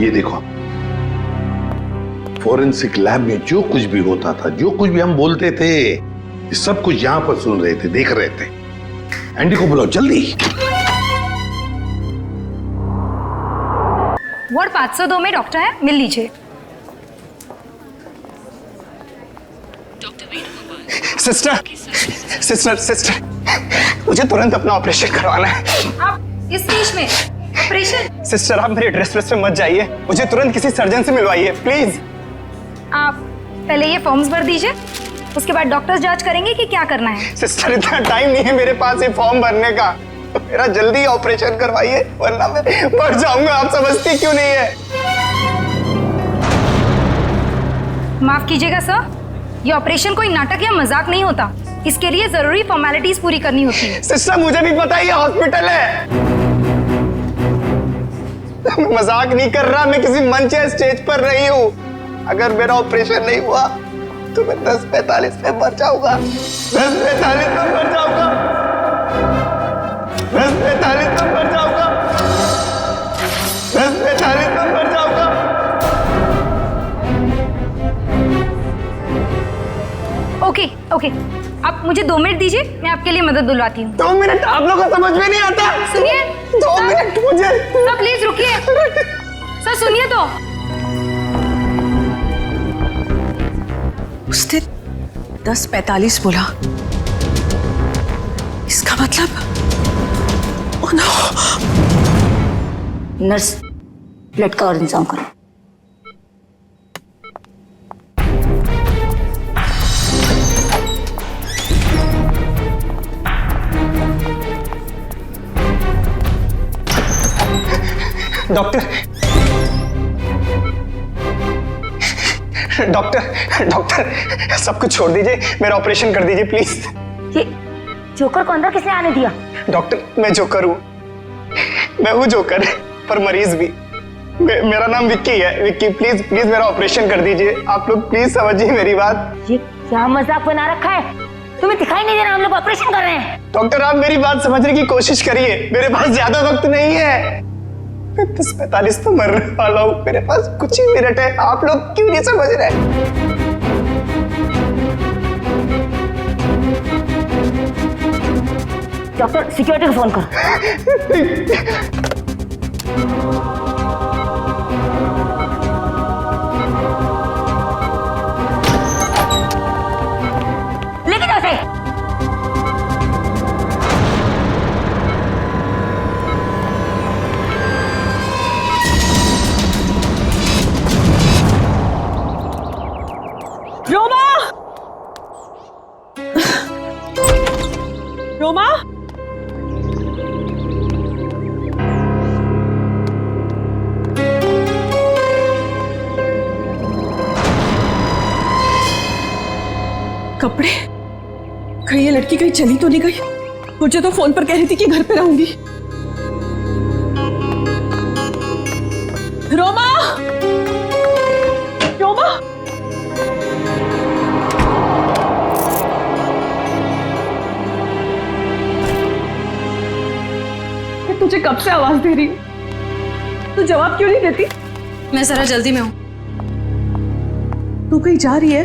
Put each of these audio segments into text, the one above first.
ये देखो, forensic lab में जो कुछ भी होता था, जो कुछ भी हम बोलते थे, सब कुछ यहां पर सुन रहे थे, देख रहे थे। एंडी को बुलाओ जल्दी। वार्ड 502 में डॉक्टर है, मिल लीजिए। सिस्टर सिस्टर सिस्टर, मुझे तुरंत अपना ऑपरेशन करवाना है। आप इस स्टेज में ऑपरेशन? सिस्टर आप मेरे एड्रेस पे मत जाइए, मुझे तुरंत किसी सर्जन से मिलवाइए प्लीज। आप पहले ये फॉर्म्स भर दीजिए, उसके बाद डॉक्टर्स जांच करेंगे कि क्या करना है। सिस्टर इतना टाइम नहीं है मेरे पास ये फॉर्म भरने का, मेरा जल्दी ऑपरेशन करवाइए वरना मैं मर जाऊंगा। आप समझती क्यों नहीं है? माफ कीजिएगा सर, ये ऑपरेशन कोई नाटक या मजाक नहीं होता, इसके लिए जरूरी फॉर्मेलिटीज पूरी करनी होती है। सिस्टर मुझे भी पता है ये हॉस्पिटल है, मैं मजाक नहीं कर रहा, मैं किसी मंच या स्टेज पर नहीं हूँ। अगर मेरा ऑपरेशन नहीं हुआ तो मैं 10:45 में मर जाऊंगा। 10:45 में मर जाऊंगा। 10:45 में मर जाऊंगा। 10:45 में मर जाऊंगा। ओके ओके, आप मुझे 2 मिनट दीजिए, मैं आपके लिए मदद बुलवाती हूँ। 2 मिनट? आप लोगों को समझ में नहीं आता? सुनिए 2 मिनट मुझे। सर प्लीज रुकिए, सर सुनिए तो। उसने 10:45 बोला, इसका मतलब ओह नो। नर्स, ब्लड का और इंतजाम करो। डॉक्टर डॉक्टर डॉक्टर सब कुछ छोड़ दीजिए, मेरा ऑपरेशन कर दीजिए प्लीज। ये जोकर को अंदर किसने आने दिया? डॉक्टर मैं जोकर हूँ, मैं हूँ जोकर पर मरीज भी। मेरा नाम विक्की है। विक्की प्लीज प्लीज मेरा ऑपरेशन कर दीजिए, आप लोग प्लीज समझिए मेरी बात। ये क्या मजाक बना रखा है? तुम्हें दिखाई नहीं दे रहा हम लोग ऑपरेशन कर रहे हैं? डॉक्टर आप मेरी बात समझने की कोशिश करिए, मेरे पास ज्यादा वक्त नहीं है। 10:45 तो मरने वाला हूँ, मेरे पास कुछ ही मिनट है, आप लोग क्यों नहीं समझ रहे? डॉक्टर सिक्योरिटी को फोन करो। लेके जाओ उसे। रोमा, रोमा, कपड़े, कहीं ये लड़की कहीं चली तो नहीं गई? मुझे तो फोन पर कह रही थी कि घर पे रहूंगी। रोमा, रोमा, मैं तुझे कब से आवाज दे रही हूँ, तू जवाब क्यों नहीं देती? मैं जरा जल्दी में हूँ। तू कहीं जा रही है?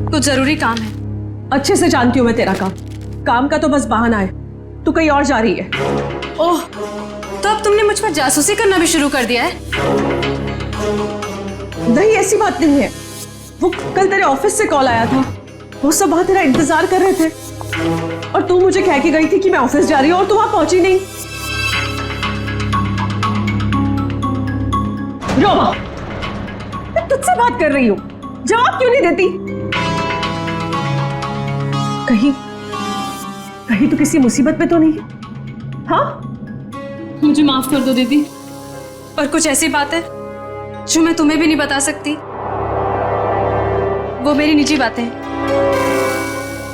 कुछ जरूरी काम है। अच्छे से जानती हूँ मैं तेरा काम, काम का तो बस बहाना है। तू कहीं और जा रही है। ओह, तो अब तुमने मुझ पर जासूसी करना भी शुरू कर दिया है? नहीं ऐसी बात नहीं है, वो कल तेरे ऑफिस से कॉल आया था, वो सब वहां तेरा इंतजार कर रहे थे और तू मुझे कह के गई थी कि मैं ऑफिस जा रही हूँ और तू वहां पहुंची नहीं। रोमा, मैं तुझसे बात कर रही हूँ, जवाब क्यों नहीं देती? कहीं कहीं तो किसी मुसीबत में तो नहीं? हाँ, मुझे माफ कर दो दीदी, पर कुछ ऐसी बात है जो मैं तुम्हें भी नहीं बता सकती। वो मेरी निजी बातें हैं।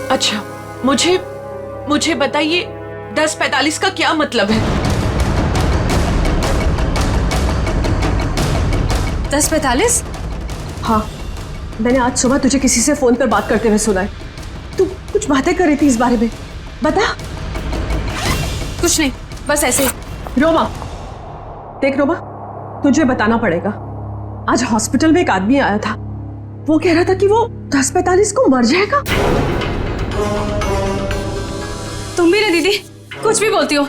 अच्छा, मुझे बताइए 10:45 का क्या मतलब है? 10:45? हाँ, मैंने आज सुबह तुझे किसी से फोन पर बात करते हुए सुना है। तू कुछ बातें कर रही थी इस बारे में, बता। कुछ नहीं, बस ऐसे। रोमा, देख रोमा, तुझे बताना पड़ेगा। आज हॉस्पिटल में एक आदमी आया था, वो कह रहा था कि वो 10:45 को मर जाएगा। तुम भी ना दीदी कुछ भी बोलती हो।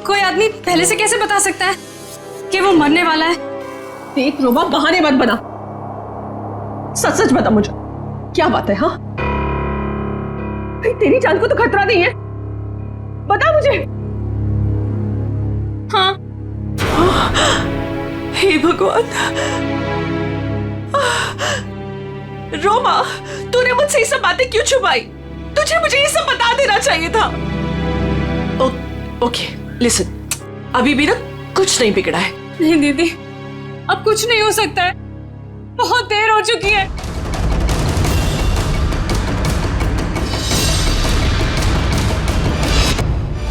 कोई आदमी पहले से कैसे बता सकता है कि वो मरने वाला है? देख रोमा, बहाने मत बना, सच सच बता मुझे, क्या बात है? हाँ भाई, तेरी जान को तो खतरा नहीं है, बता मुझे। हाँ। हे भगवान, रोमा, तूने मुझसे ये सब बातें क्यों छुपाई? तुझे मुझे ये सब बता देना चाहिए था। ओके लिसन, अभी भी ना कुछ नहीं बिगड़ा है। नहीं दीदी, अब कुछ नहीं हो सकता है, बहुत देर हो चुकी है।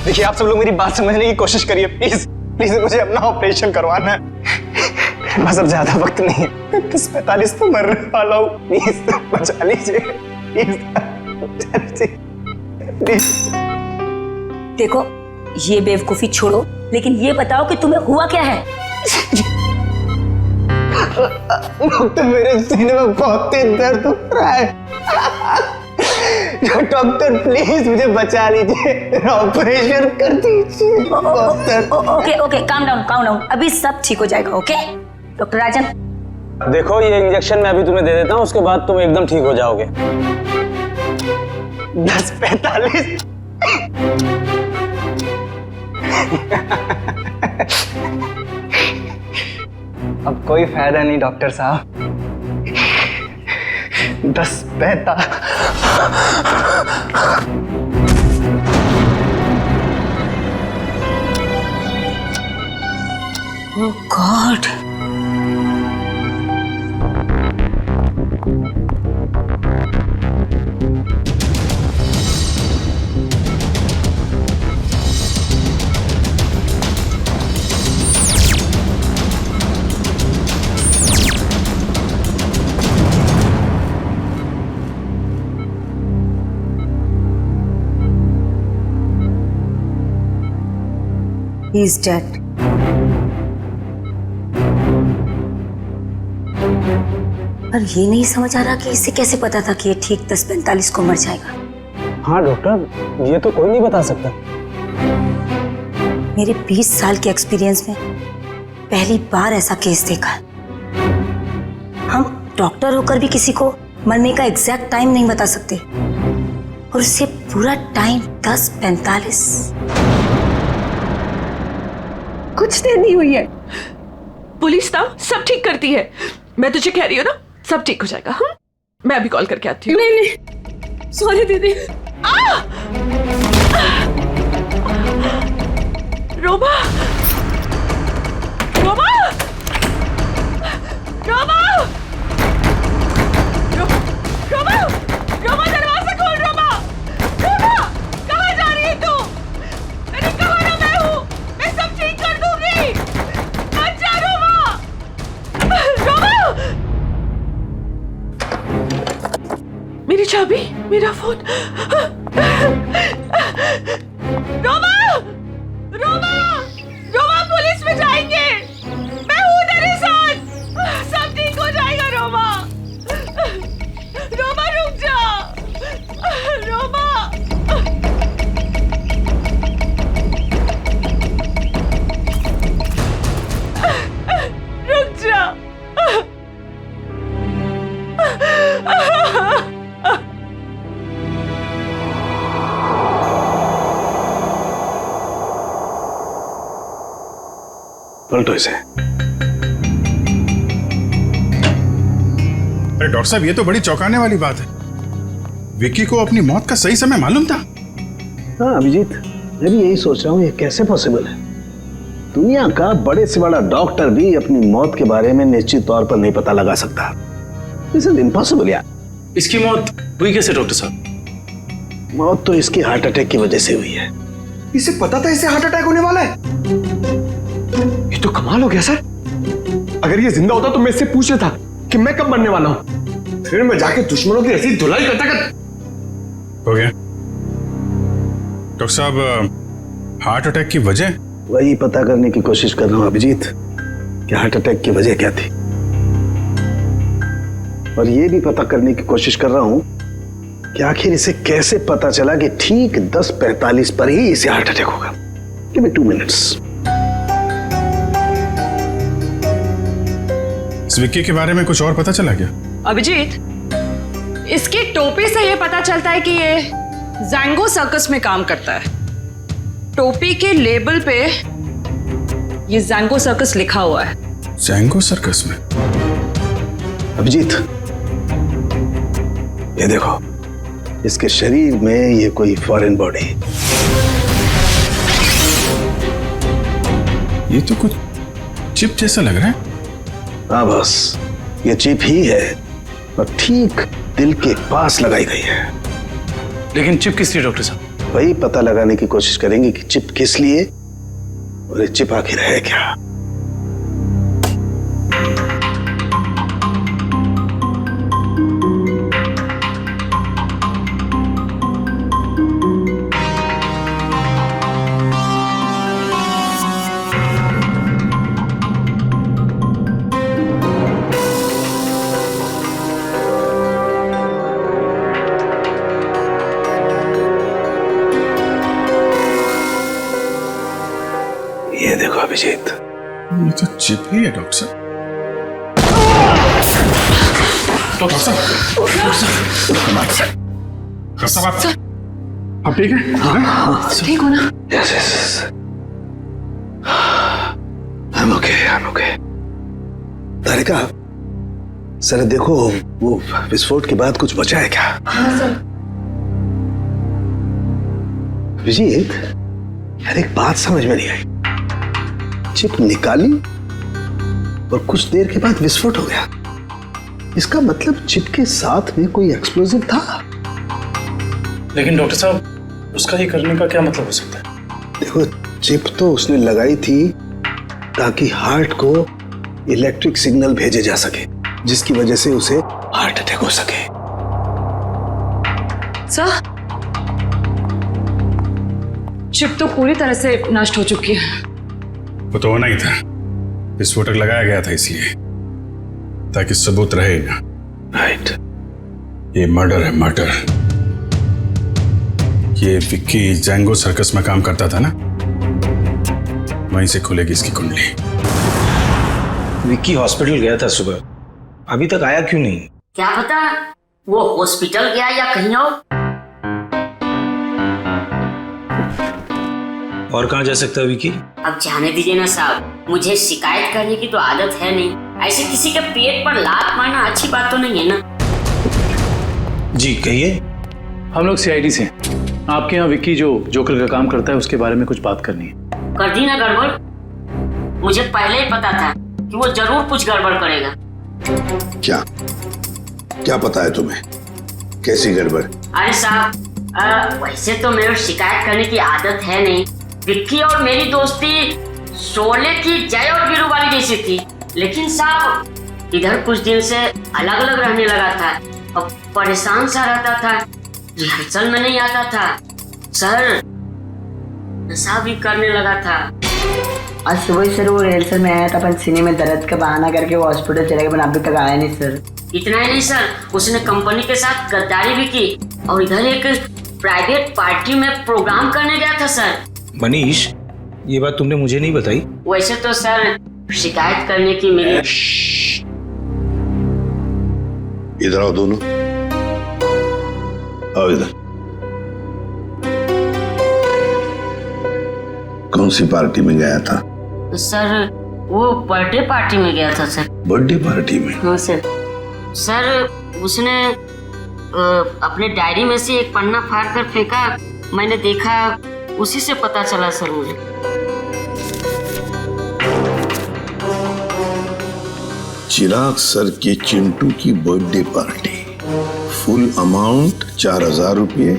देखिए, आप सब लोग मेरी बात समझने की कोशिश करिए प्लीज प्लीज। मुझे अपना ऑपरेशन करवाना है, मेरे पास अब ज्यादा वक्त नहीं है। 10:45 तो मरने वाला हूँ, प्लीज बचा लीजिए, प्लीज बचा लीजिए प्लीज। देखो, ये बेवकूफी छोड़ो, लेकिन ये बताओ कि तुम्हें हुआ क्या है? डॉक्टर, मेरे सीने में बहुत तेज दर्द हो रहा है। डॉक्टर प्लीज मुझे बचा लीजिए, ऑपरेशन कर दीजिए। ओके ओके, काम डाउन, अभी सब ठीक हो जाएगा। ओके डॉक्टर राजन, देखो, ये इंजेक्शन मैं अभी तुम्हें दे देता हूँ, उसके बाद तुम एकदम ठीक हो जाओगे। 10:45 अब कोई फायदा नहीं डॉक्टर साहब। 10:45 ओह गॉड, he is dead. पर ये नहीं समझ आ रहा कि इसे कैसे पता था कि ये ठीक 10:45 को मर जाएगा। हाँ डॉक्टर, ये तो कोई नहीं बता सकता। मेरे 20 साल के एक्सपीरियंस में पहली बार ऐसा केस देखा। हम डॉक्टर होकर भी किसी को मरने का एग्जैक्ट टाइम नहीं बता सकते, और उससे पूरा टाइम 10:45। कुछ देर नहीं हुई है। पुलिस ना सब ठीक करती है, मैं तुझे कह रही हूँ ना, सब ठीक हो जाएगा। मैं अभी कॉल करके आती हूँ। नहीं, सॉरी दीदी। रोमा, रोमा, रोमा, रोमा, रोमा, दरवाजा खोल। रोमा, रोमा, कहाँ जा रही है तू? मैंने कहा ना मैं हूँ, मैं सब ठीक कर दूंगी। अच्छा रोमा, रोमा, मेरी चाबी, मेरा फोन। रोमा, रोमा, रोमा, पुलिस में जाएंगे, मैं हूँ तेरे साथ, सब ठीक हो जाएगा। रोमा, रोमा रुक जा, रोमा, रुक जा। पलटो इसे। अरे डॉक्टर साहब, ये तो बड़ी चौंकाने वाली बात है। विक्की को अपनी मौत का सही समय मालूम था। हाँ अभिजीत, मैं भी यही सोच रहा हूँ, ये कैसे पॉसिबल है? दुनिया का बड़े से बड़ा डॉक्टर भी अपनी मौत के बारे में निश्चित तौर पर नहीं पता लगा सकता। दिस इज इम्पॉसिबल यार। इसकी मौत हुई कैसे डॉक्टर साहब? मौत तो इसकी हार्ट अटैक की वजह से हुई है। इसे पता था इसे हार्ट अटैक होने वाला है? ये तो कमाल हो गया सर। अगर ये जिंदा होता तो मैं इससे पूछ लेता कि मैं कब मरने वाला हूं, फिर मैं जाके दुश्मनों की ऐसी धुलाई करता हो गया। डॉक्टर साहब, हार्ट अटैक की वजह? वही पता करने की कोशिश कर रहा हूँ अभिजीत। कि हार्ट अटैक की वजह क्या थी, और ये भी पता करने की कोशिश कर रहा हूं कि आखिर इसे कैसे पता चला कि ठीक 10:45 पर ही इसे हार्ट अटैक होगा। Give me 2 minutes. इस विक्की के बारे में कुछ और पता चला क्या? अभिजीत, इसकी टोपी से ये पता चलता है कि ये जैंगो सर्कस में काम करता है। टोपी के लेबल पे ये जैंगो सर्कस लिखा हुआ है। जैंगो सर्कस में? अभिजीत, ये देखो, इसके शरीर में ये कोई फॉरेन बॉडी। ये तो कुछ चिप जैसा लग रहा है। हाँ बस, ये चिप ही है और ठीक दिल के पास लगाई गई है। लेकिन चिप किस लिए डॉक्टर साहब? वही पता लगाने की कोशिश करेंगे कि चिप किस लिए और ये चिप आखिर है क्या। ये देखो अभिजीत, ये तो चिप ही है डॉक्टर साहब। डॉक्टर साहब, आप ठीक है? ठीक हो ना? Yes yes, I am okay. Tarika, sir देखो, वो विस्फोट के बाद कुछ बचा है क्या? हाँ सर। अभिजीत, यार एक बात समझ में नहीं आई। चिप निकाली और कुछ देर के बाद विस्फोट हो गया। इसका मतलब चिप के साथ में कोई एक्सप्लोजिव था। लेकिन डॉक्टर साहब, उसका ये करने का क्या मतलब हो सकता है? देखो, चिप तो उसने लगाई थी ताकि हार्ट को इलेक्ट्रिक सिग्नल भेजे जा सके, जिसकी वजह से उसे हार्ट अटैक हो सके। सर, चिप तो पूरी तरह से नष्ट हो चुकी है। वो तो होना ही था, विस्फोटक लगाया गया था इसलिए, ताकि सबूत रहे ना। राइट। ये मर्डर है, मर्डर। ये विक्की जैंगो सर्कस में काम करता था ना, वहीं से खुलेगी इसकी कुंडली। विक्की हॉस्पिटल गया था सुबह, अभी तक आया क्यों नहीं? क्या पता वो हॉस्पिटल गया या कहीं और कहाँ जा सकता है विक्की? अब जाने दीजिए ना साहब, मुझे शिकायत करने की तो आदत है नहीं। ऐसे किसी के पेट पर लात मारना अच्छी बात तो नहीं है ना। जी कहिए। हम लोग सीआईडी से हैं। आपके यहाँ विक्की जो जोकर का काम करता है उसके बारे में कुछ बात करनी है। कर दी ना गड़बड़? मुझे पहले ही पता था कि वो जरूर कुछ गड़बड़ करेगा। क्या पता है तुम्हें? कैसी गड़बड़? अरे साहब, वैसे तो मेरे शिकायत करने की आदत है नहीं। विक्की और मेरी दोस्ती शोले की जय और वीरू वाली जैसी थी, लेकिन साहब इधर कुछ दिन से अलग अलग रहने लगा था और परेशान सा रहता था, रिहर्सल में नहीं आता था सर, नशा भी करने लगा था। आज सुबह सर वो रिहर्सल में आया था, पर सीने में दर्द का बहाना करके वो हॉस्पिटल चले गए, पर अभी तक आया नहीं सर। इतना ही नहीं सर, उसने कंपनी के साथ गद्दारी भी की और इधर एक प्राइवेट पार्टी में प्रोग्राम करने गया था सर। मनीष, ये बात तुमने मुझे नहीं बताई। वैसे तो सर शिकायत करने की मेरी। इधर आओ दोनों, आओ इधर। कौन सी पार्टी में गया था? सर वो बर्थडे पार्टी में गया था सर। बर्थडे पार्टी में? हाँ सर। सर उसने अपने डायरी में से एक पन्ना फाड़ कर फेंका, मैंने देखा, उसी से पता चला सर मुझे। चिराग सर के चिंटू की बर्थडे पार्टी, फुल अमाउंट 4000 रुपये,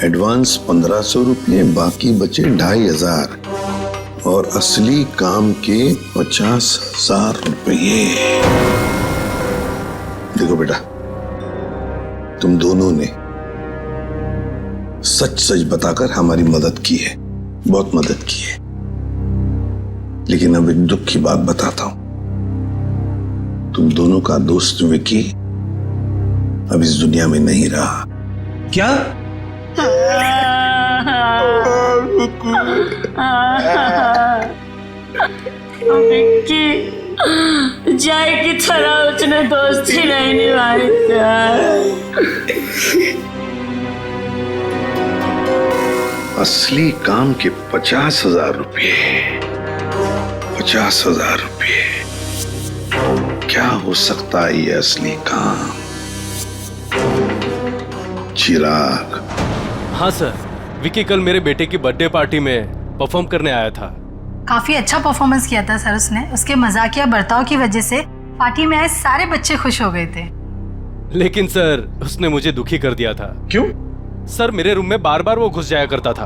एडवांस 1500 रुपये, बाकी बचे 2500 और असली काम के 50,000 रुपये। देखो बेटा, तुम दोनों ने सच सच बताकर हमारी मदद की है, बहुत मदद की है, लेकिन अब एक दुख की बात बताता हूं। तुम दोनों का दोस्त विकी अब इस दुनिया में नहीं रहा। क्या? विक्की जय की तरह उसने दोस्ती नहीं निभाई असली काम के 50,000 रुपये, 50,000 रुपये। क्या हो सकता है ये असली काम? चिराग। हाँ सर, विकी कल मेरे बेटे की बर्थडे पार्टी में परफॉर्म करने आया था। काफी अच्छा परफॉर्मेंस किया था सर उसने। उसके मजाकिया बर्ताव की वजह से पार्टी में आए सारे बच्चे खुश हो गए थे। लेकिन सर उसने मुझे दुखी कर दिया था। क्यों? सर मेरे रूम में बार बार वो घुस जाया करता था।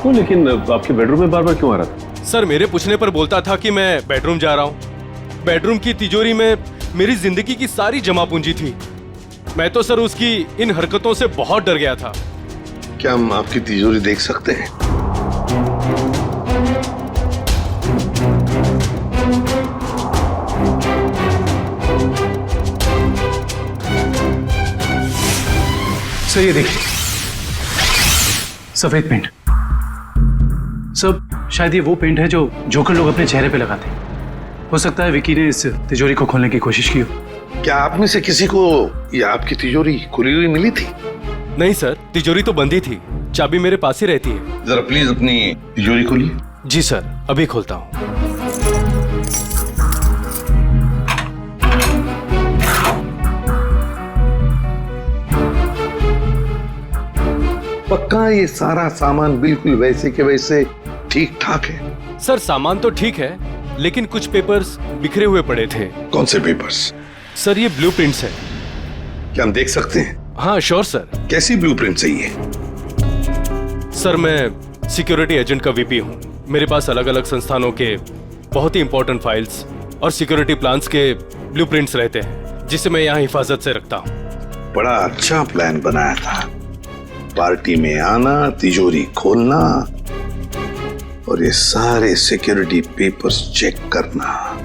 क्यों? लेकिन आपके बेडरूम में बार बार क्यों आ रहा था? सर मेरे पूछने पर बोलता था कि मैं बेडरूम जा रहा हूँ। बेडरूम की तिजोरी में मेरी जिंदगी की सारी जमा पूंजी थी। मैं तो सर उसकी इन हरकतों से बहुत डर गया था। क्या हम आपकी तिजोरी देख सकते हैं? सर ये देखिए, सफेद पेंट। सब शायद ये वो पेंट है जो जोकर लोग अपने चेहरे पे लगाते हैं। हो सकता है विकी ने इस तिजोरी को खोलने की कोशिश की हो। क्या आप में से किसी को ये आपकी तिजोरी खुली हुई मिली थी? नहीं सर, तिजोरी तो बंद ही थी। चाबी मेरे पास ही रहती है। जरा प्लीज अपनी तिजोरी खोलिए। जी सर, अभी खोलता हूँ। पक्का ये सारा सामान बिल्कुल वैसे के वैसे ठीक ठाक है? सर सामान तो ठीक है, लेकिन कुछ पेपर्स बिखरे हुए पड़े थे। कौन से पेपर्स? सर ये ब्लूप्रिंट्स है। क्या हम देख सकते हैं? हाँ श्योर सर। कैसी ब्लूप्रिंट चाहिए? सर मैं सिक्योरिटी एजेंट का वीपी हूँ। मेरे पास अलग अलग संस्थानों के बहुत ही इंपॉर्टेंट फाइल्स और सिक्योरिटी प्लान्स के ब्लूप्रिंट्स रहते हैं, जिसे मैं यहाँ हिफाजत से रखता हूँ। बड़ा अच्छा प्लान बनाया था। पार्टी में आना, तिजोरी खोलना और ये सारे सिक्योरिटी पेपर्स चेक करना।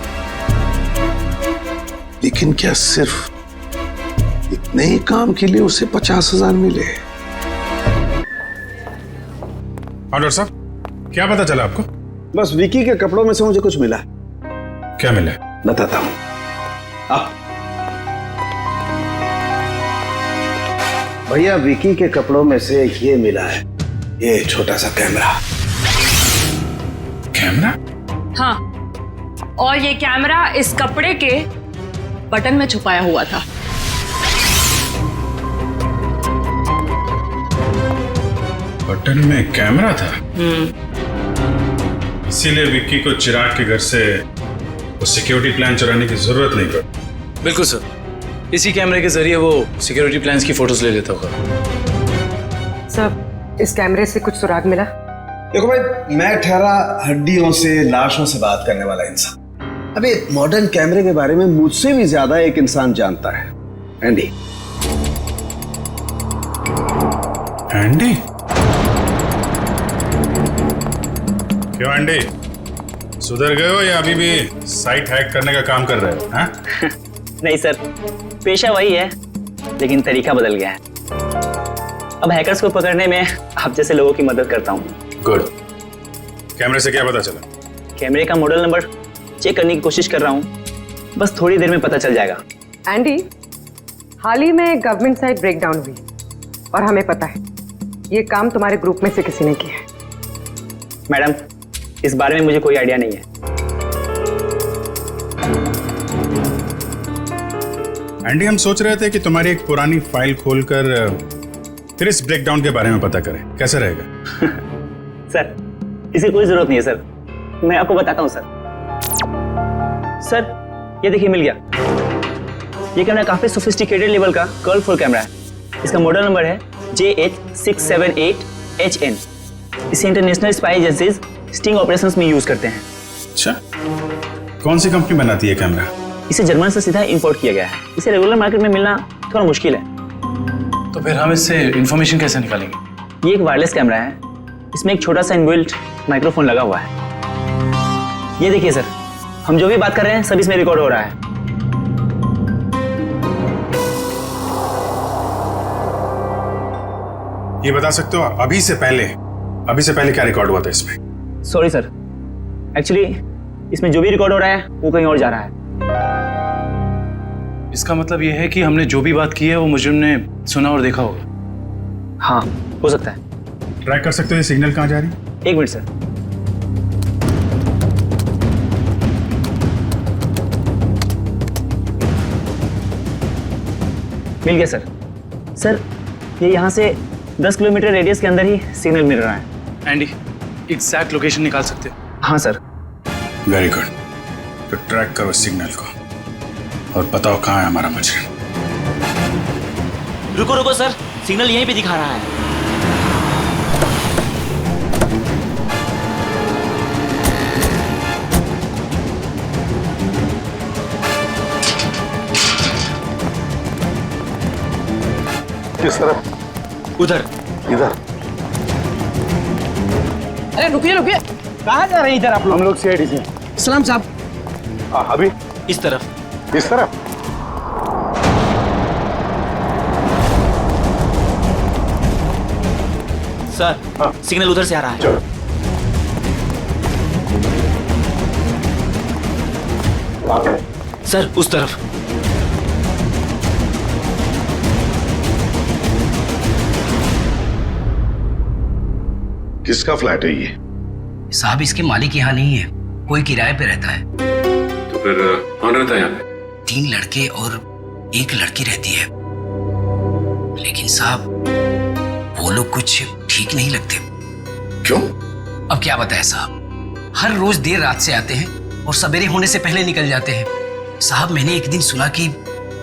लेकिन क्या सिर्फ इतने ही काम के लिए उसे 50,000 मिले? हाँ डॉक्टर साहब, क्या पता चला आपको? बस विकी के कपड़ों में से मुझे कुछ मिला। क्या मिला? बताता हूं। भैया, विकी के कपड़ों में से ये मिला है, ये छोटा सा कैमरा। कैमरा? हाँ, और ये कैमरा इस कपड़े के बटन में छुपाया हुआ था। बटन में कैमरा था? इसीलिए विक्की को चिराग के घर से वो सिक्योरिटी प्लान चुराने की जरूरत नहीं पड़ी। बिल्कुल सर, इसी कैमरे के जरिए वो सिक्योरिटी प्लान्स की फोटोज ले लेता होगा। सर, इस कैमरे से कुछ सुराग मिला? देखो भाई, मैं ठहरा हड्डियों से, लाशों से बात करने वाला इंसान। अबे मॉडर्न कैमरे के बारे में मुझसे भी ज्यादा एक इंसान जानता है, एंडी। एंडी? क्यों एंडी, सुधर गए हो या अभी भी साइट हैक करने का काम कर रहे हो? हाँ? नहीं सर, पेशा वही है, लेकिन तरीका बदल गया है। अब हैकर्स को पकड़ने में आप जैसे लोगों की मदद करता हूँ। गुड। कैमरे से क्या पता चला? कैमरे का मॉडल नंबर चेक करने की कोशिश कर रहा हूँ, बस थोड़ी देर में पता चल जाएगा। एंडी, हाल ही में गवर्नमेंट साइट ब्रेकडाउन हुई और हमें पता है ये काम तुम्हारे ग्रुप में से किसी ने किया है। मैडम, इस बारे में मुझे कोई आइडिया नहीं है। एंडी, हम सोच रहे थे कि तुम्हारी एक पुरानी फाइल खोलकर फिर इस ब्रेकडाउन के बारे में पता करें, कैसे रहेगा? सर, इसकी कोई जरूरत नहीं है सर, मैं आपको बताता हूँ सर। सर, ये देखिए मिल गया। ये कैमरा काफी सोफिस्टिकेटेड लेवल का कर्व फुल कैमरा है। इसका मॉडल नंबर है JH678HN। इसे international spy agencies sting operations में यूज करते हैं। अच्छा, कौन सी कंपनी बनाती है कैमरा? इसे जर्मन से सीधा इंपोर्ट किया गया है। इसे रेगुलर मार्केट में मिलना थोड़ा मुश्किल है। तो फिर हम इससे इंफॉर्मेशन कैसे निकालेंगे? ये एक वायरलेस कैमरा है, इसमें एक छोटा सा इनबिल्ट माइक्रोफोन लगा हुआ है। ये देखिए सर, हम जो भी बात कर रहे हैं सब इसमें रिकॉर्ड हो रहा है। ये बता सकते हो अभी से पहले क्या रिकॉर्ड हुआ था इसमें? सॉरी सर, एक्चुअली इसमें जो भी रिकॉर्ड हो रहा है वो कहीं और जा रहा है। इसका मतलब यह है कि हमने जो भी बात की है वो मुजरिम ने सुना और देखा होगा। हाँ, हो सकता है। ट्रैक कर सकते हो ये सिग्नल कहाँ जा रही है? 1 मिनट सर। मिल गया सर। सर ये यहाँ से 10 किलोमीटर रेडियस के अंदर ही सिग्नल मिल रहा है। एंडी, एग्जैक्ट लोकेशन निकाल सकते हो? हाँ सर। Very good. तो ट्रैक करो सिग्नल को और बताओ कहाँ है हमारा मुजरिम। रुको रुको सर, सिग्नल यहीं पे दिखा रहा है। किस तरफ? उधर। इधर? अरे रुकिए रुकिए, कहाँ जा रहे हैं इधर आप लोग? हम लोग सीआईडी से। सलाम साहब। अभी इस तरफ। इस तरफ? सर सिग्नल उधर से आ रहा है। चलो। सर उस तरफ। किसका फ्लैट है ये? साहब इसके मालिक यहाँ नहीं है, कोई किराए पे रहता है। तो फिर कौन रहता है यहाँ पे? 3 लड़के और 1 लड़की रहती है। लेकिन साहब वो लोग कुछ ठीक नहीं लगते। क्यों? अब क्या बताएं साहब, हर रोज देर रात से आते हैं और सवेरे होने से पहले निकल जाते हैं। साहब मैंने एक दिन सुना कि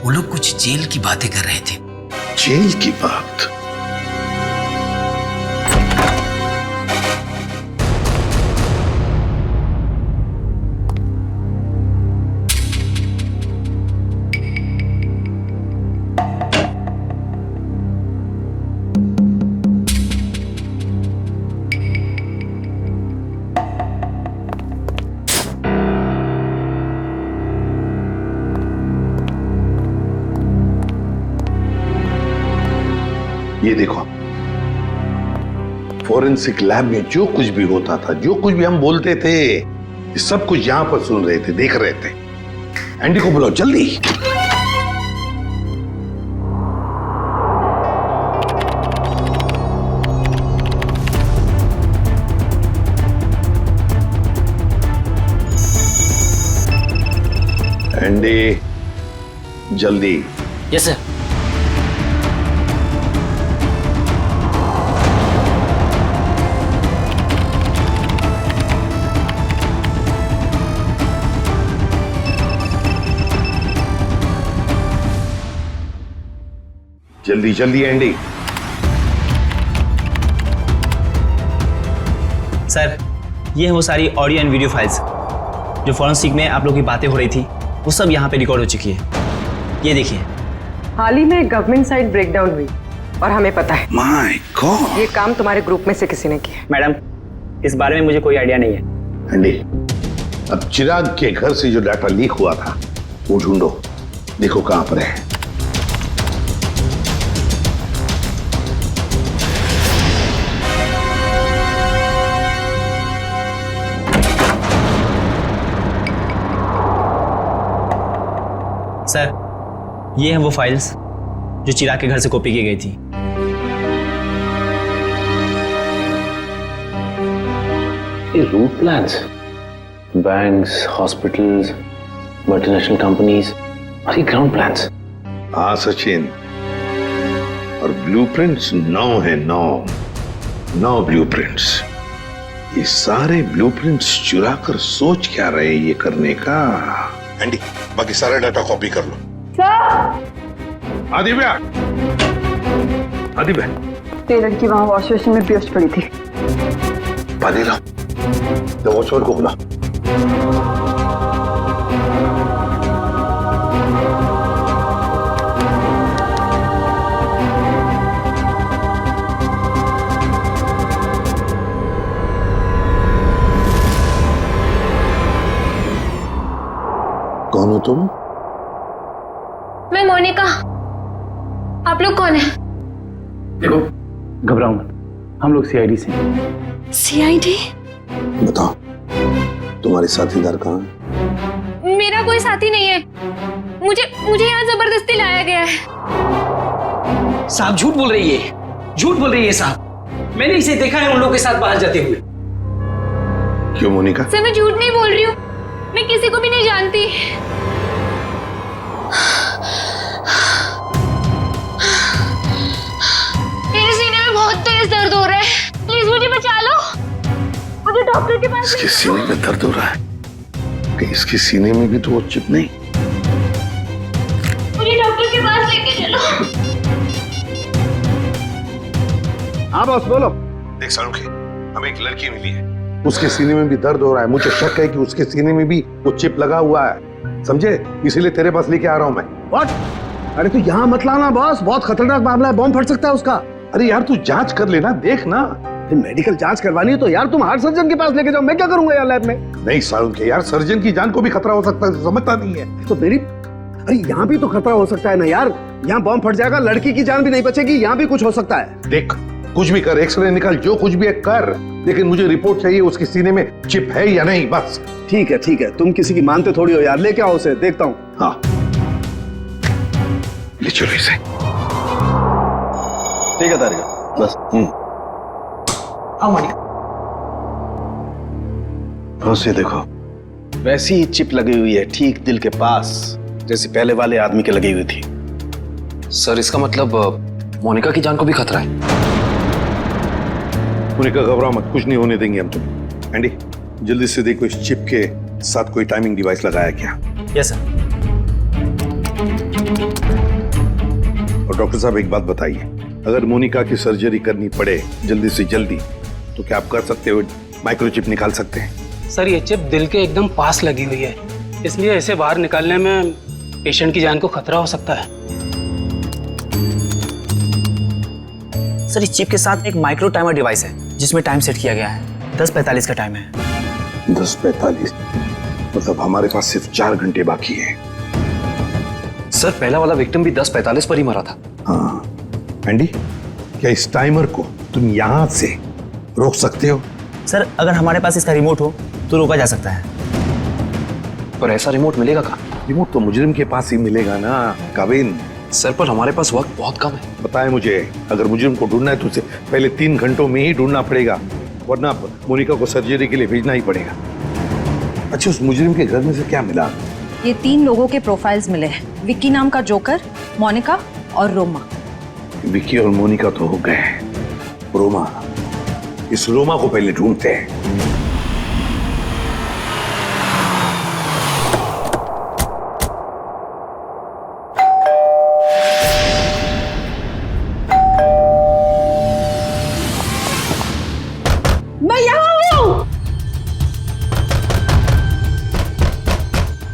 वो लोग कुछ जेल की बातें कर रहे थे। जेल की बात? ये देखो, फोरेंसिक लैब में जो कुछ भी होता था, जो कुछ भी हम बोलते थे, ये सब कुछ यहां पर सुन रहे थे, देख रहे थे। एंडी को बुलाओ जल्दी। एंडी जल्दी। Yes sir. जल्दी जल्दी एंडी। सर ये है वो सारी ऑडियो एंड वीडियो फाइल्स जो फॉरेंसिक में आप लोग की बातें हो रही थी, वो सब यहाँ पे रिकॉर्ड हो चुकी है। ये देखिए। हाल ही में गवर्नमेंट साइड ब्रेकडाउन हुई और हमें पता है माय गॉड, ये काम तुम्हारे ग्रुप में से किसी ने किया। मैडम इस बारे में मुझे कोई आइडिया नहीं है। एंडी, अब चिराग के घर से जो डाटा लीक हुआ था वो ढूंढो, देखो कहां पर है। सर ये हैं वो फाइल्स जो चिराग के घर से कॉपी की गई थी। ये route plans, banks, hospitals, multinational companies और ये ग्राउंड प्लान्स। हाँ सचिन, और ब्लूप्रिंट्स 9 है, 9 ब्लूप्रिंट्स। ये सारे ब्लूप्रिंट्स चुरा कर सोच क्या रहे हैं ये करने का? एंडी बाकी सारा डाटा कॉपी कर लो। आदिव्या, आदिव्या, ये लड़की वहां वॉश बेसिन में बेहोश पड़ी थी। पानी लाओ, तो वॉचमैन को बुला। कौन हो तुम? मैं मोनिका। आप लोग कौन है? देखो, घबराओ मत, हम लोग सीआईडी से हैं। सीआईडी? बताओ तुम्हारे साथीदार कहाँ हैं? मेरा कोई साथी नहीं है, मुझे यहाँ जबरदस्ती लाया गया है। साहब झूठ बोल रही है, झूठ बोल रही है साहब। मैंने इसे देखा है उन लोगों के साथ बाहर जाते हुए। क्यों मोनिका? सर मैं झूठ नहीं बोल रही हूँ, मैं किसी को भी नहीं जानती। मेरे सीने में बहुत तेज दर्द हो रहा है, प्लीज मुझे बचा लो, मुझे डॉक्टर के पास। इसके सीने में दर्द हो रहा है? कि इसके सीने में भी तो वो चिप नहीं? मुझे डॉक्टर के पास लेके चलो। हाँ बॉस बोलो। देख सारुखी, हमें एक लड़की मिली है, उसके सीने में भी दर्द हो रहा है। मुझे शक है कि उसके सीने में भी वो चिप लगा हुआ है, समझे? इसीलिए तेरे पास लेके आ रहा हूं मैं। व्हाट? अरे तू यहाँ मत लाना बॉस, बहुत खतरनाक मामला है, बॉम्ब फट सकता है उसका। अरे यार तू जांच कर लेना, देख ना। मेडिकल जांच करवानी है तो यार तुम हार्ट सर्जन के पास लेके जाओ, मैं क्या करूंगा यार लैब में? नहीं सारुखी यार, सर्जन की जान को भी खतरा हो सकता है, समझता नहीं है। तो मेरी, अरे यहाँ भी तो खतरा हो सकता है ना यार, यहाँ बॉम्ब फट जाएगा, लड़की की जान भी नहीं बचेगी, यहाँ भी कुछ हो सकता है। देख कुछ भी कर, एक्सरे निकाल, जो कुछ भी है कर, लेकिन मुझे रिपोर्ट चाहिए उसके सीने में चिप है या नहीं, बस। ठीक है, तुम किसी की मानते थोड़ी हो यार, लेके आओ उसे, देखता हूँ। हाँ ले चलो इसे। ठीक है तारिका, बस। आओ मोनिका। बस ये देखो, वैसी ही चिप लगी हुई है ठीक दिल के पास, जैसे पहले वाले आदमी के लगी हुई थी। सर इसका मतलब मोनिका की जान को भी खतरा है। मोनिका घबराओ मत, कुछ नहीं होने देंगे हम तुम। एंडी जल्दी से देखो इस चिप के साथ कोई टाइमिंग डिवाइस लगाया क्या? Yes sir. और डॉक्टर साहब एक बात बताइए, अगर मोनिका की सर्जरी करनी पड़े जल्दी से जल्दी तो क्या आप कर सकते हो? माइक्रोचिप निकाल सकते हैं? सर ये चिप दिल के एकदम पास लगी हुई है, इसलिए इसे बाहर निकालने में पेशेंट की जान को खतरा हो सकता है। सर इस चिप के साथ एक माइक्रो टाइमर डिवाइस है जिसमें टाइम सेट किया गया है, 10:45 का टाइम है। 10:45 मतलब हमारे पास सिर्फ 4 घंटे बाकी है। सर पहला वाला विक्टिम भी 10:45 पर ही मरा था। हाँ एंडी, क्या इस टाइमर को तुम यहां से रोक सकते हो? सर अगर हमारे पास इसका रिमोट हो तो रोका जा सकता है। पर ऐसा रिमोट मिलेगा कहाँ? रिमोट तो मुजरिम के पास ही मिलेगा ना काविन। सर पर हमारे पास वक्त बहुत कम है। बताए मुझे, अगर मुजरिम को ढूंढना है तो उसे पहले 3 घंटों में ही ढूंढना पड़ेगा, वरना मोनिका को सर्जरी के लिए भेजना ही पड़ेगा। अच्छा उस मुजरिम के घर में से क्या मिला? ये 3 लोगों के प्रोफाइल्स मिले हैं, विक्की नाम का जोकर, मोनिका और रोमा। विक्की और मोनिका तो हो गए, रोमा, इस रोमा को पहले ढूंढते हैं। मैं यहाँ हूँ,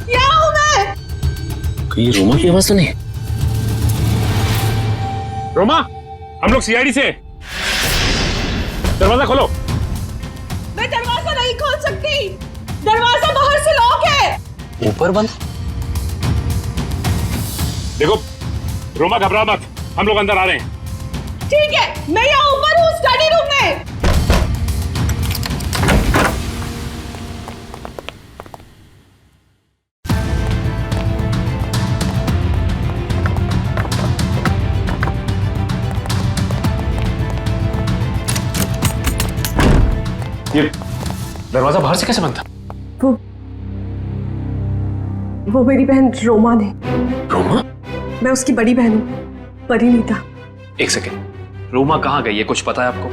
यहाँ हूँ मैं। ये रोमा की आवाज तो नहीं? रोमा, हम लोग सीआईडी से, दरवाजा खोलो। मैं दरवाजा नहीं खोल सकती, दरवाजा बाहर से लॉक है। ऊपर बंद? देखो रोमा घबरा मत, हम लोग अंदर आ रहे हैं। ठीक है, मैं यहाँ ऊपर हूँ स्टडी रूम में। ये दरवाजा बाहर से कैसे बंद था? वो मेरी बहन रोमा ने। रोमा? मैं उसकी बड़ी बहन हूँ, परिणीता। एक सेकेंड, रोमा कहाँ गई है, कुछ पता है आपको?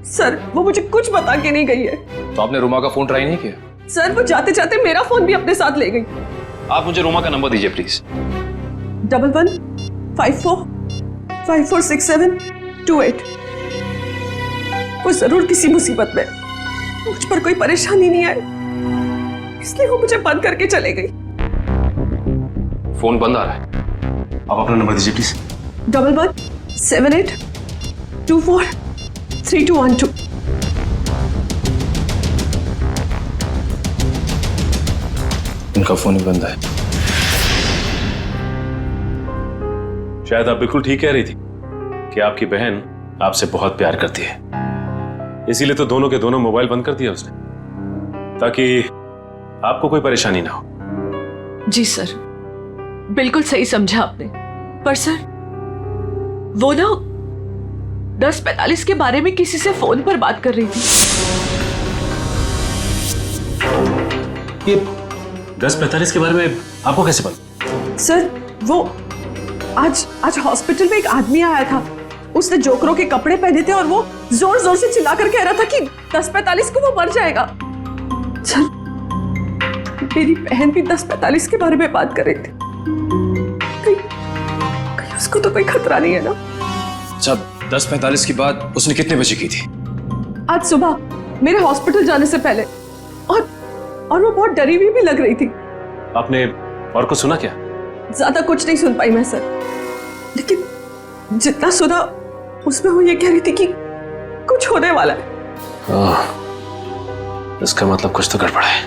सर वो मुझे कुछ बता के नहीं गई है। तो आपने रोमा का फोन ट्राई नहीं किया? सर वो जाते जाते मेरा फोन भी अपने साथ ले गई। आप मुझे रोमा का नंबर दीजिए प्लीज। 1154546728। वो जरूर किसी मुसीबत में, मुझ पर कोई परेशानी नहीं आई, इसलिए वो मुझे बंद करके चले गई। फोन बंद आ रहा है, आप अपना नंबर दीजिए प्लीज। 1178243212। इनका फोन ही बंद है। शायद आप बिल्कुल ठीक कह रही थी कि आपकी बहन आपसे बहुत प्यार करती है, इसीलिए तो दोनों के दोनों मोबाइल बंद कर दिया उसने, ताकि आपको कोई परेशानी ना हो। जी सर, बिल्कुल सही समझा आपने। पर सर, वो ना 10:45 के बारे में किसी से फोन पर बात कर रही थी। ये 10:45 के बारे में आपको कैसे पता? सर, वो आज हॉस्पिटल में एक आदमी आया था। उसने जोकरों के कपड़े पहने थे और वो जोर जोर से चिल्ला कर कह रहा था कि 10:45 को वो मर जाएगा। सर, मेरी बहन भी 10:45 के बारे में बात कर रही थी। कहीं उसको तो कोई खतरा नहीं है ना? अच्छा, 10:45 की बात उसने कितने बजे की थी? आज सुबह मेरे हॉस्पिटल जाने से पहले। और वो बहुत डरी हुई भी लग रही थी। आपने और कुछ सुना क्या? ज्यादा कुछ नहीं सुन पाई मैं सर, लेकिन जितना सुना उसमें वो ये कह रही थी कि कुछ होने वाला है। इसका मतलब कुछ तो गड़बड़ है,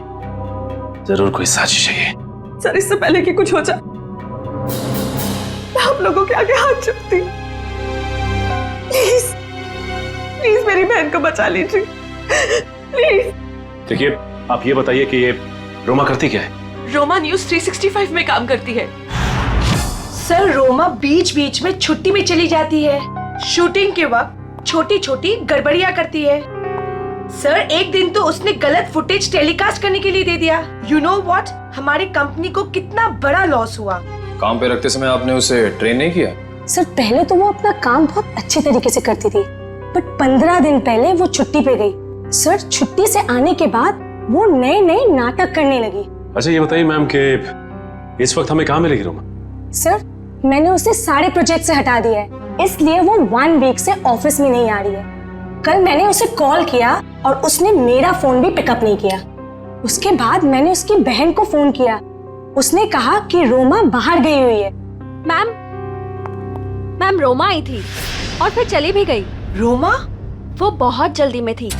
जरूर कोई साजिश है ये। सर, इससे पहले कि कुछ हो जाए मैं आप लोगों के आगे हाथ जोड़ती, प्लीज प्लीज मेरी बहन को बचा लीजिए, प्लीज। देखिए, आप ये बताइए कि ये रोमा करती क्या है? रोमा न्यूज 365 में काम करती है। सर, रोमा बीच बीच में छुट्टी में चली जाती है। शूटिंग के वक्त छोटी छोटी गड़बड़ियां करती है। सर, एक दिन तो उसने गलत फुटेज टेलीकास्ट करने के लिए दे दिया। यू नो व्हाट, हमारी कंपनी को कितना बड़ा लॉस हुआ। काम पे रखते समय आपने उसे ट्रेन नहीं किया? सर, पहले तो वो अपना काम बहुत अच्छे तरीके से करती थी, बट 15 दिन पहले वो छुट्टी पे गई। सर, छुट्टी से आने के बाद वो नए नए नाटक करने लगी। अच्छा, ये बताइए मैम कि इस वक्त हमें कहाँ मिलेगी रोमा? सर, मैंने उसे सारे प्रोजेक्ट से हटा दिया है, इसलिए वो 1 वीक से ऑफिस में नहीं आ रही है। कल मैंने उसे कॉल किया और उसने मेरा फोन भी पिकअप नहीं किया। उसके बाद मैंने उसकी बहन को फोन किया, उसने कहा कि रोमा बाहर गई हुई है। मैम रोमा आई थी और फिर चली भी गई। रोमा? वो बहुत जल्दी में थी।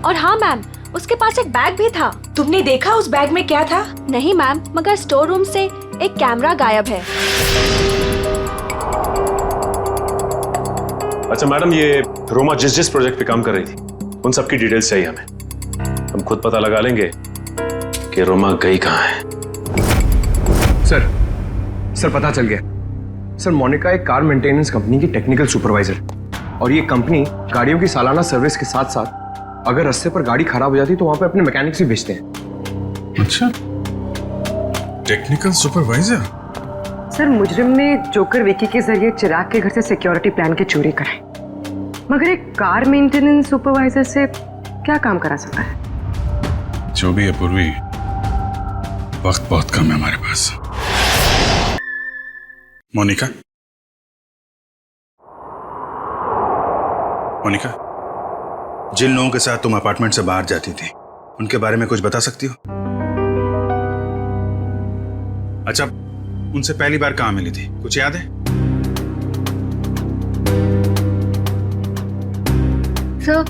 और हाँ मैम, उसके पास एक बैग भी था। तुमने देखा उस बैग में क्या था? नहीं मैम, मगर स्टोर रूम से एक कैमरा गायब है। अच्छा मैडम, ये रोमा जिस प्रोजेक्ट पे काम कर रही थी उन सब की डिटेल्स चाहिए हमें। हम खुद पता लगा लेंगे कि रोमा गई कहाँ है। सर पता चल गया। सर, मोनिका एक कार मेंटेनेंस कंपनी की टेक्निकल सुपरवाइजर, और ये कंपनी गाड़ियों की सालाना सर्विस के साथ साथ अगर रास्ते पर गाड़ी खराब हो जाती तो वहां पे अपने मैकेनिक्स भी भेजते हैं। अच्छा, टेक्निकल सुपरवाइजर। सर, मुजरिम ने जोकर विकी के जरिए चिराग के घर से सिक्योरिटी प्लान की चोरी कराई, मगर एक कार मेंटेनेंस सुपरवाइजर से क्या काम करा सकता है? जो भी है पूर्वी, वक्त बहुत कम है हमारे पास। मोनिका, जिन लोगों के साथ तुम अपार्टमेंट से बाहर जाती थी उनके बारे में कुछ बता सकती हो? अच्छा, उनसे पहली बार कहां मिली थी, कुछ याद है? सर,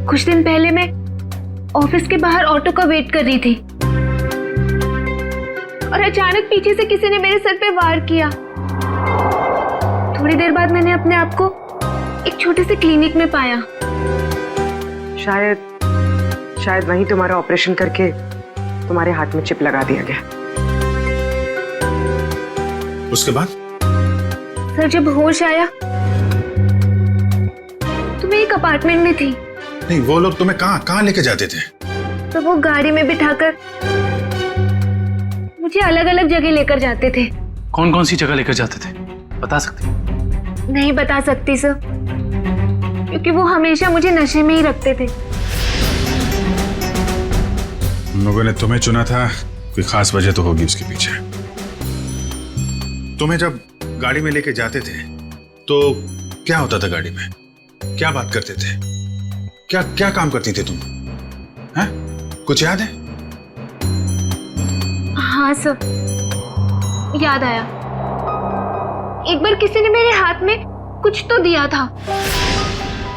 कुछ दिन पहले मैं ऑफिस के बाहर ऑटो का वेट कर रही थी और अचानक पीछे से किसी ने मेरे सर पे वार किया। थोड़ी देर बाद मैंने अपने आप को एक छोटे से क्लिनिक में पाया। शायद वहीं तुम्हारा ऑपरेशन करके तुम्हारे हाथ में चिप लगा दिया गया। उसके बाद? सर, जब होश आया तो मैं एक अपार्टमेंट में थी। नहीं, वो लोग तुम्हें कहाँ लेके जाते थे? तो वो गाड़ी में बिठाकर मुझे अलग अलग जगह लेकर जाते थे। कौन कौन सी जगह लेकर जाते थे, बता सकते? नहीं बता सकती सर, क्योंकि वो हमेशा मुझे नशे में ही रखते थे। उन लोगों ने तुम्हें चुना था, कोई खास वजह तो होगी उसके पीछे। तुम्हें जब गाड़ी में लेके जाते थे तो क्या होता था गाड़ी में? क्या बात करते थे? क्या काम करती थी तुम? हैं? कुछ याद है? हाँ सर, याद आया। एक बार किसी ने मेरे हाथ में कुछ तो दिया था।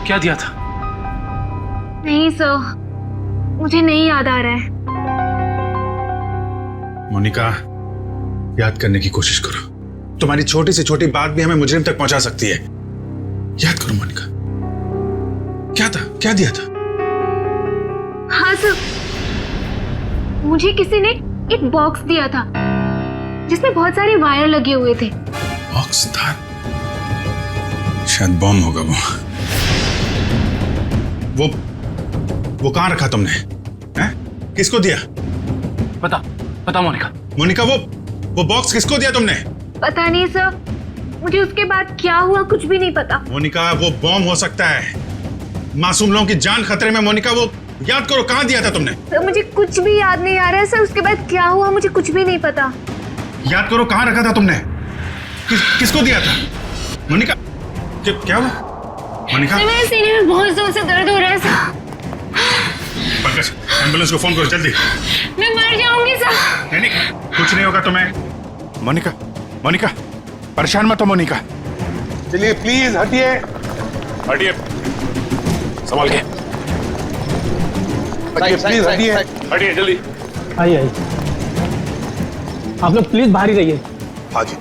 क्या दिया था? नहीं सर, मुझे नहीं याद आ रहा है। मोनिका, याद करने की कोशिश करो। तुम्हारी छोटी से छोटी बात भी हमें मुजरिम तक पहुंचा सकती है। याद करो मोनिका, क्या था, क्या दिया था? हाँ सर, मुझे किसी ने एक बॉक्स दिया था जिसमें बहुत सारे वायर लगे हुए थे। बॉक्स था? शायद बॉम्ब होगा वो कहां रखा तुमने? हैं? किसको दिया? बता मोनिका। मोनिका, वो बॉक्स किसको दिया तुमने? पता नहीं सर, मुझे उसके बाद क्या हुआ कुछ भी नहीं पता। मोनिका, वो बॉम्ब हो सकता है, मासूम लोगों की जान खतरे में। मोनिका, वो याद करो, कहां दिया था तुमने? सर मुझे कुछ भी याद नहीं आ रहा है सर, उसके बाद क्या हुआ मुझे कुछ भी नहीं पता। याद करो, कहां रखा था तुमने? किसको दिया था? मोनिका, क्या हुआ? मोनिका, मेरे सीने में बहुत जोर से दर्द हो रहा है सर। पंकज, एम्बुलेंस को फोन करो जल्दी। मैं मर जाऊंगी सर। नहीं, कुछ नहीं होगा तुम्हें। मोनिका, परेशान मत हो मोनिका। चलिए प्लीज हटिए। संभाल के। प्लीज हटिए। हटिए जल्दी। आइए आप लोग प्लीज बाहर ही रहिए। हाँ जी।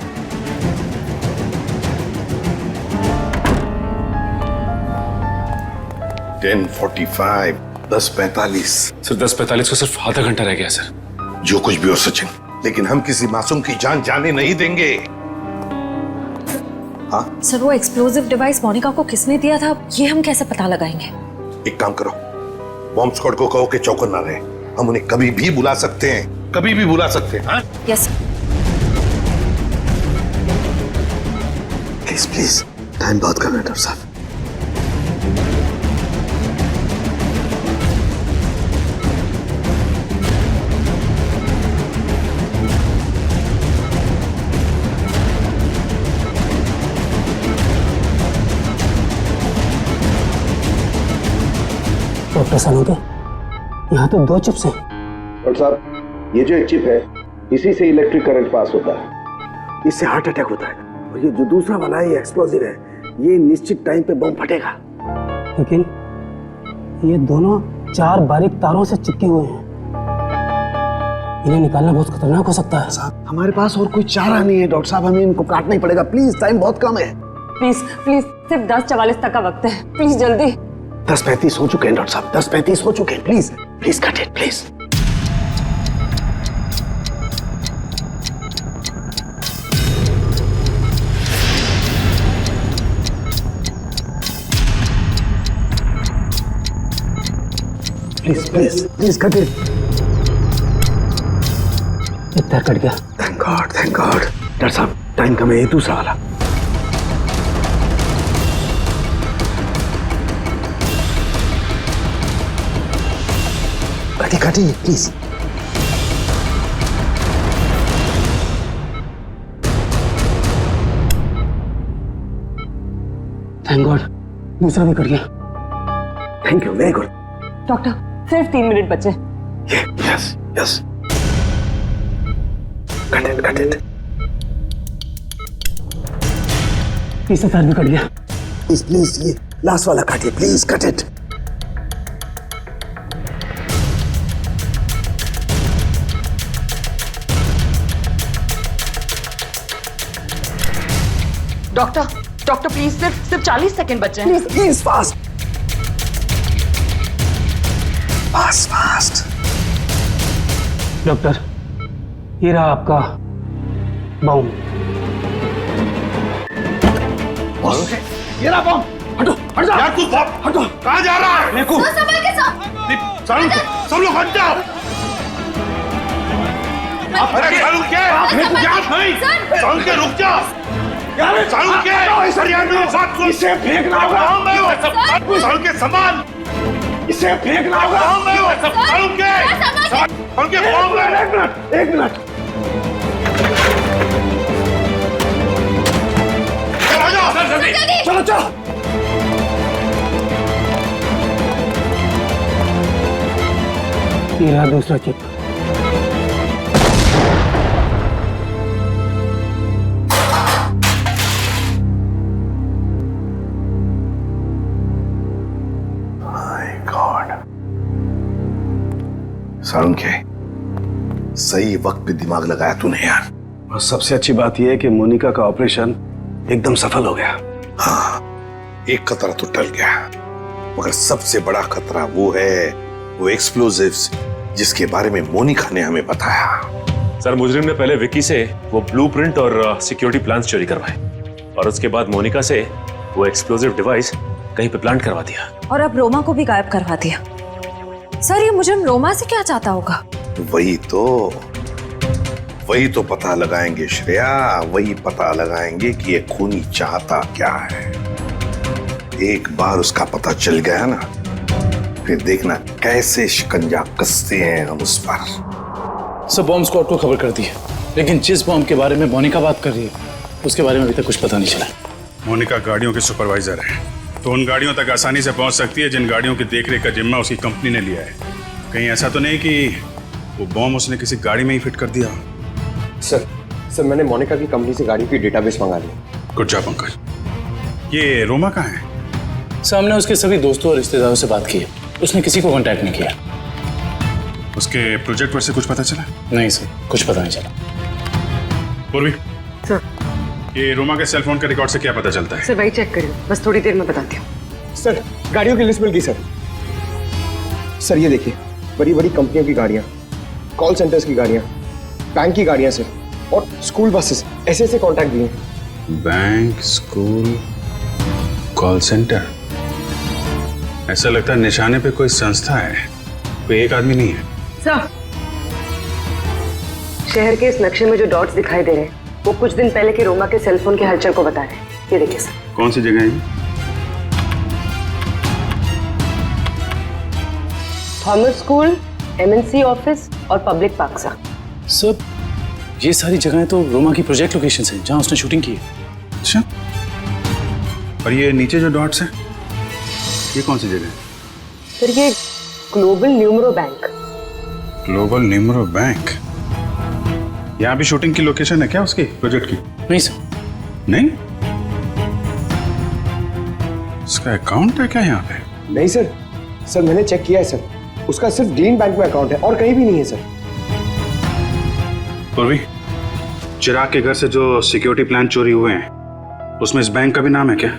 $10:45, 10:45। सर 10:45 को सिर्फ आधा घंटा रह गया सर। जो कुछ भी हो सचिन, लेकिन हम किसी मासूम की जान जाने नहीं देंगे। हाँ सर, वो एक्सप्लोजिव डिवाइस मोनिका को किसने दिया था ये हम कैसे पता लगाएंगे? एक काम करो, बॉम्ब स्क्वाड को कहो कि चौकन ना रहे। हम उन्हें कभी भी बुला सकते हैं, कभी भी बुला सकते हैं। हाँ? यस। प्लीज टाइम बहुत कम है डॉक्टर साहब। डॉक्टर सनोगे, यहाँ तो 2 चिप्स हैं। डॉक्टर साहब, ये जो एक चिप है, इसी से इलेक्ट्रिक करंट पास होता है, इससे हार्ट अटैक होता है। और ये जो दूसरा वाला है, ये एक्सप्लोजिव है, ये निश्चित टाइम पे बम फटेगा। लेकिन ये दोनों 4 बारीक तारों से चिपके हुए हैं, इन्हें निकालना बहुत खतरनाक हो सकता है। साहब, हमारे पास और कोई चारा नहीं है डॉक्टर साहब, हमें इनको काटना ही पड़ेगा। प्लीज, टाइम बहुत कम है। प्लीज सिर्फ 10:44 तक का वक्त है, प्लीज जल्दी। 10:35 हो चुके हैं डॉक्टर साहब, 10:35 हो चुके हैं। Please cut it please. Please cut it. इतना कट गया। Thank God. डॉक्टर साहब, टाइम कम है, ये दूसरा वाला। काटिए प्लीज। थैंक गॉड, दूसरा भी कट गया। Thank you, very good. Doctor, सिर्फ 3 मिनट बचे। यस। Cut it. तीसरा तार भी कट गया। प्लीज ये लास्ट वाला काटिए, please cut it. Doctor please सिर्फ 40 सेकंड बचे हैं। Please fast. डॉक्टर, ये रहा आपका बम। ये रहा बम। हट जा यार, तू हटो। कहाँ जा रहा है? देखो संभल के साथ। सब लोग हट जाओ। अरे सालू के सालू के रुक जा। सालू के बात सुन। इसे फेंकना होगा। सालू के सामान, इसे फेंकना होगा। सालू के एक मिनट। चलो। ये रहा दूसरा चिप। सारुण के सही वक्त पे दिमाग लगाया तूने यार। और सबसे अच्छी बात यह है कि मोनिका का ऑपरेशन एकदम सफल हो गया। हाँ, एक खतरा तो टल गया, मगर सबसे बड़ा खतरा वो एक्सप्लोजिव्स जिसके बारे में मोनिका ने हमें बताया। सर मुजरिम ने पहले विकी से वो ब्लूप्रिंट और सिक्योरिटी प्लान्स चोरी करवाए और उसके बाद मोनिका से वो एक्सप्लोजिव डिवाइस कहीं पे प्लांट करवा दिया और अब रोमा को भी गायब करवा दिया। सर ये मुजरिम रोमा से क्या चाहता होगा? वही तो पता लगाएंगे श्रेया, वही पता लगाएंगे कि ये खूनी चाहता क्या है। एक बार उसका पता चल गया ना, फिर देखना कैसे शिकंजा कसते हैं हम उस पर। सब बॉम्ब स्क्वाड को खबर कर दी है, लेकिन जिस बॉम्ब के बारे में मोनिका बात कर रही है उसके बारे में अभी तक कुछ पता नहीं चला। मोनिका गाड़ियों की सुपरवाइजर है, तो उन गाड़ियों तक आसानी से पहुंच सकती है जिन गाड़ियों की देखरेख का जिम्मा उसकी कंपनी ने लिया है। कहीं ऐसा तो नहीं कि वो बॉम्ब उसने किसी गाड़ी में ही फिट कर दिया? सर मैंने मोनिका की कंपनी से गाड़ी की डेटाबेस मंगा ली। Good job Pankaj. ये रोमा कहाँ है? सामने उसके सभी दोस्तों और रिश्तेदारों से बात की है, उसने किसी को कांटेक्ट नहीं किया। उसके प्रोजेक्ट पर से कुछ पता चला? नहीं सर, कुछ पता नहीं चला। पूर्वी सर, ये रोमा के सेल फोन के रिकॉर्ड से क्या पता चलता है? सर वही चेक करिए, बस थोड़ी देर में बताती हूँ। सर गाड़ियों की लिस्ट मिल गई सर। सर ये देखिए, बड़ी बड़ी कंपनियों की गाड़ियाँ, कॉल सेंटर्स की गाड़ियाँ, बैंक की गाड़ियाँ सर, और स्कूल बसेस, ऐसे कॉन्टैक्ट दिए। Bank, school, call centre. ऐसा लगता है निशाने पे कोई संस्था है, कोई एक आदमी नहीं है। सर, शहर के इस नक्शे में जो डॉट्स दिखाई दे रहे हैं वो कुछ दिन पहले के रोमा के सेलफोन के हलचल को बता रहे हैं। ये देखिए सर। कौन सी जगह है? थॉमस स्कूल, एमएनसी ऑफिस और पब्लिक पार्क सा। सर ये सारी जगहें तो रोमा की प्रोजेक्ट लोकेशन हैं जहां उसने शूटिंग की है। अच्छा, और ये नीचे जो डॉट्स हैं ये कौन सी जगह है? सर ये global numero bank. Global numero bank? यहाँ भी शूटिंग की लोकेशन है क्या उसकी प्रोजेक्ट की? नहीं सर। नहीं? उसका अकाउंट है क्या यहाँ पे? नहीं सर मैंने चेक किया है सर, उसका सिर्फ ग्रीन बैंक में अकाउंट है और कहीं भी नहीं है सर। पूर्वी, चिराग के घर से जो सिक्योरिटी प्लान चोरी हुए हैं उसमें इस बैंक का भी नाम है क्या?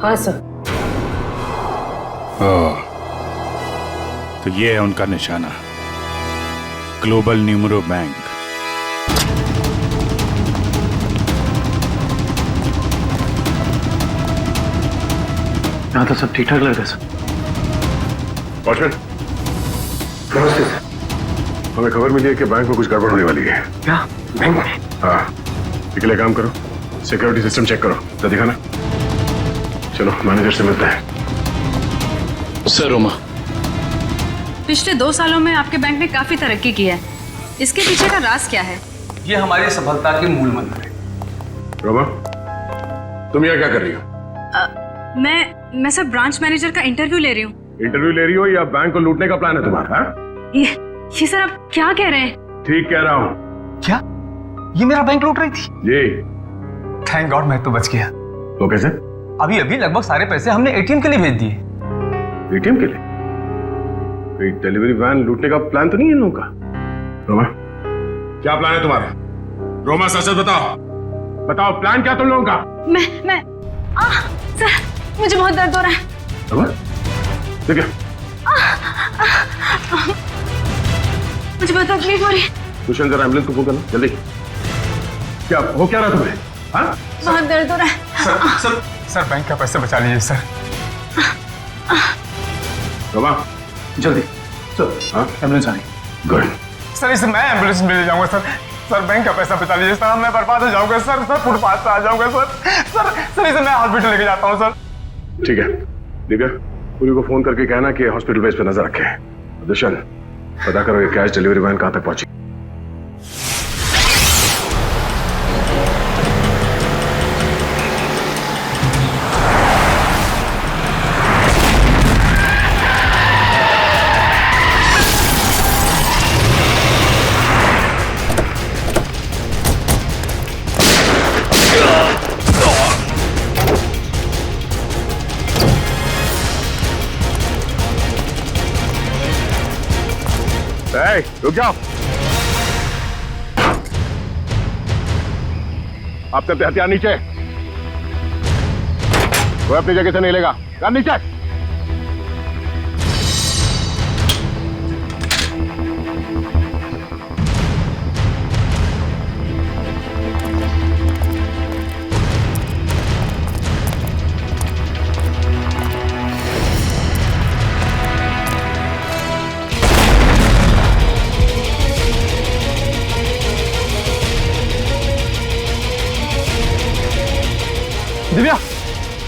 हाँ सर। तो ये है उनका निशाना, ग्लोबल न्यूमरो बैंक। यहाँ तो सब ठीक ठाक लग रहा है सर। वॉचमैन, नमस्ते सर। हमें खबर मिली है कि बैंक में कुछ गड़बड़ होने वाली है। क्या बैंक में? हाँ, इसके लिए काम करो, सिक्योरिटी सिस्टम चेक करो। तो दिखाना। चलो मैनेजर से मिलते हैं। सर रोमा, पिछले 2 सालों में आपके बैंक ने काफी तरक्की की है, इसके पीछे का राज क्या है? ये हमारी सफलता के मूल मंत्र है। रोमा, तुम यहाँ क्या कर रही हो? मैं सर ब्रांच मैनेजर का इंटरव्यू ले रही हूँ। इंटरव्यू ले रही हो या बैंक को लूटने का प्लान है तुम्हारा? ये सर आप क्या कह रहे हैं? ठीक कह रहा हूँ। क्या ये मेरा बैंक लूट रही थी? जी। थैंक गॉड मैं तो बच गया। तो कैसे? अभी लगभग सारे पैसे हमने एटीएम के लिए भेज दिए। एटीएम के लिए? कोई डिलीवरी वैन लूटने का प्लान तो नहीं है इन लोगों का? रोमा, क्या प्लान है तुम्हारा? रोमा सच बताओ, बताओ प्लान क्या तुम लोगों का? मैं सर मुझे बहुत दर्द हो रहा है। रोमा, ठीक है। मुझे बहुत तकलीफ हो रही है। दुष्यंत जरा एम्बुलेंस को फोन करना जल्दी। क्या हो क्या रहा तुम्हें? हाँ? बहुत दर्द हो रहा है। सर बैंक का पैसा बचा लीजिए सर। रोमा, जल्दी चलो। हाँ, एम्बुलेंस आ रही। गुड। सर इसे मैं एम्बुलेंस में ले जाऊंगा सर बैंक का पैसा बचा लीजिए सर, मैं बर्बाद हो जाऊंगा सर फुटपाथ पे आ जाऊंगा सर इसे मैं हॉस्पिटल लेके जाता हूँ सर। ठीक है, दिव्या, पूरी को फोन करके कहना कि हॉस्पिटल बेस पे नजर रखे। दुष्यंत, पता करो ये कैश डिलीवरी वैन कहां तक पहुंची। रुक जाओ। आपने अपने हथियार नीचे। कोई अपनी जगह से नहीं लेगा। यार नीचे। दिव्या,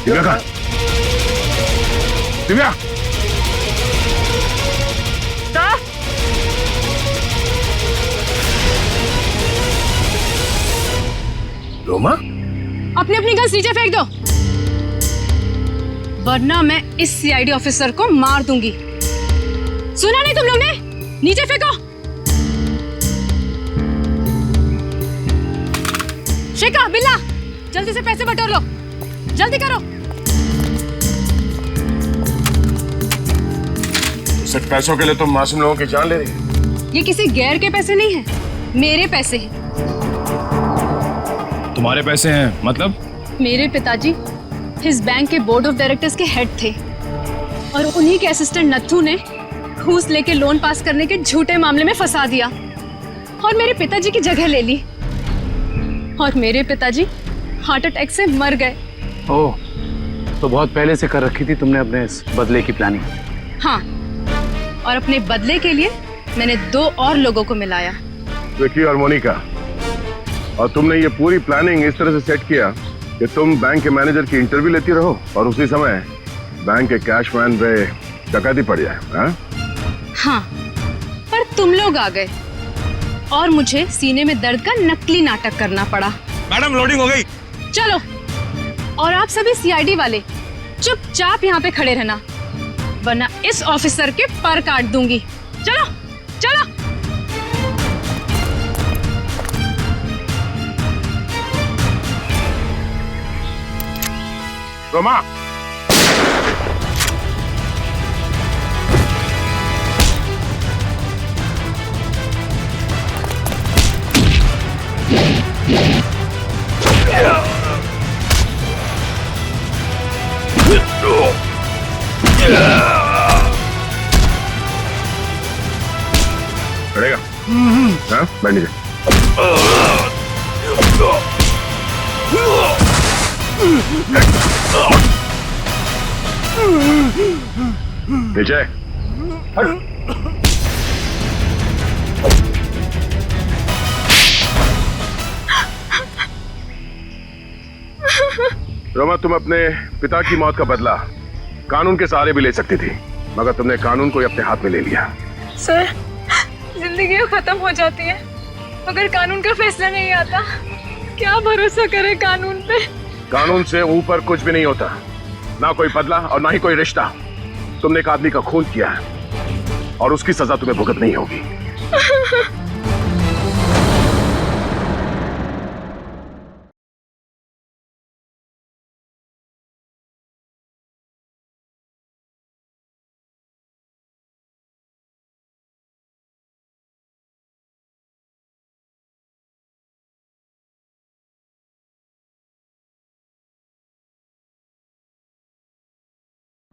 दिव्या कहाँ? दिव्या, रोमा, अपने अपनी गन्स नीचे फेंक दो, वरना मैं इस सीआईडी ऑफिसर को मार दूंगी। सुना नहीं तुम लोग ने? नीचे फेंको। शेखा, बिल्ला, जल्दी से पैसे बटोर लो, जल्दी करो। सिर्फ पैसों के लिए तुम मासूम लोगों की जान ले रही है? ये किसी गैर के पैसे नहीं है, मेरे पैसे हैं। तुम्हारे पैसे हैं मतलब? मेरे पिताजी इस बैंक के बोर्ड ऑफ डायरेक्टर्स के हेड थे और उन्हीं के असिस्टेंट नत्थू ने घूस लेके लोन पास करने के झूठे मामले में फंसा दिया और मेरे पिताजी की जगह ले ली और मेरे पिताजी हार्ट अटैक से मर गए। ओह, तो बहुत पहले से कर रखी थी तुमने अपने इस बदले की प्लानिंग? हाँ, और अपने बदले के लिए मैंने 2 और लोगों को मिलाया, विकी और मोनिका। और तुमने ये पूरी प्लानिंग इस तरह से सेट किया कि तुम बैंक के मैनेजर की इंटरव्यू लेती रहो और उसी समय बैंक के कैशमैन पे डकैती पड़ जाए। हाँ, पर तुम लोग आ गए और मुझे सीने में दर्द का नकली नाटक करना पड़ा। मैडम, लोडिंग हो गई। चलो, और आप सभी सीआईडी वाले चुपचाप यहाँ पे खड़े रहना, वरना इस ऑफिसर के पर काट दूंगी। चलो चलो। रोमा, चढ़ेगा? हाँ, बैठ नीचे। नीचे हट। रोमा, तुम अपने पिता की मौत का बदला कानून के सहारे भी ले सकती थी, मगर तुमने कानून को ही अपने हाथ में ले लिया। सर, जिंदगी खत्म हो जाती है मगर कानून का फैसला नहीं आता। क्या भरोसा करे कानून पे? कानून से ऊपर कुछ भी नहीं होता, ना कोई बदला और ना ही कोई रिश्ता। तुमने एक आदमी का खून किया है और उसकी सजा तुम्हें भुगतनी होगी।